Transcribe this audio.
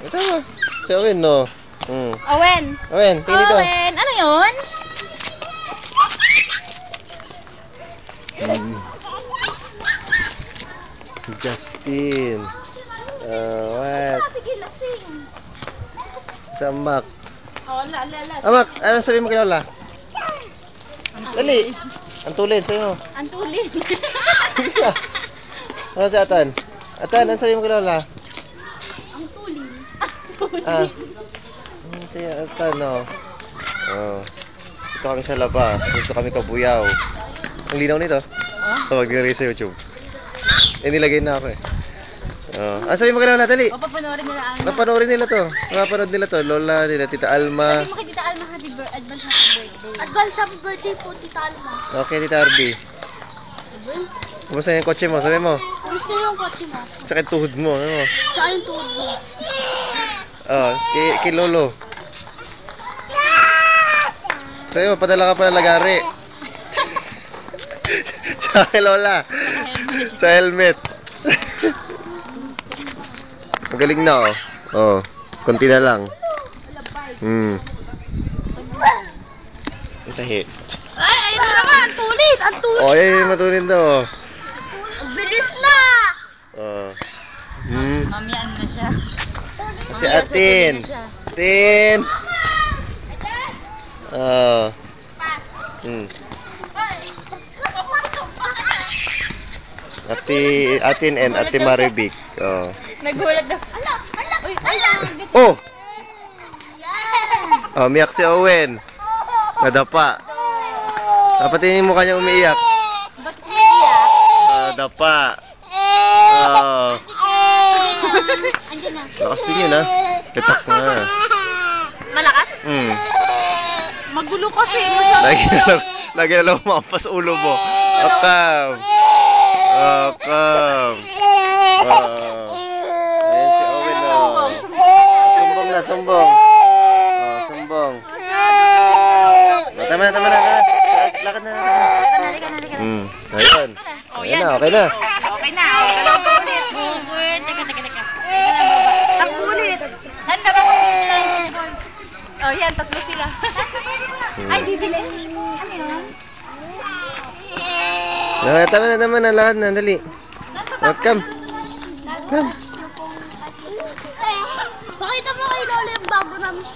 Ito ba? Si Owen, no? Owen. Owen, tingin dito. Owen, ano yun? Justin. What? Sige, lasing. Sa Mac. Oh, la. Mac, ano sabi mo kay Lola? Dali. Antulin, sabi mo. Antulin. Ano si Atan? Atan, ano sabi mo kay Lola? Antulin. Si Atan, no? Dito kami sa labas. Dito kami kabuyaw. Ang linaw nito. Tawag nilagay sa YouTube. Nilagay na ako eh. Ano sabi mo kay Lola? Dali. Papanoorin nila Alma. Napanoorin nila to. Napapanood nila to. Lola nila, Tita Alma. Sabi mo kay Tita Alma, advance happy birthday. Advance happy birthday po, Tita Alma. Okay, Tita Arby. Kumusta yung kotse mo? Sabi mo. Gusto yung kotse mo? Tsaka yung tuhod mo. Ano mo? Saan yung tuhod mo? Kay Lolo. Sabi mo, padala ka pala lagari. Tsaka kay Lola. Sa helmet. Magaling na, oh. Konti na lang. Tahi. Ay, ayun na naman. Antulit. Ay, matulin daw. Bilis na. Mamian na siya. Si Atin. Atin. Atin and Ate Maribik. Nagulat daw. Umiyak si Owen. Nadapa. Dapat yung mukha niya umiiyak. Ba't umiiyak? Nadapa. Andiyan na. Lakas din yun, ha? Pitak nga. Malakas? Magulo kasi. Lagi na lang umampas ulo mo. Akam. Ayan si Owen, Sumbong na, sumbong. Sumbong. Tama na. Lakad na. Ayun. Okay na. Okay na. Kalabo ulit. Bukod. Teka. Takbo ulit. Handa ba? Oh, yan. Tatlo sila. Ay, bibili. Ano yun? Tama na. Lakad na. Dali. Come. Pakita mo kay Lola yung bago namin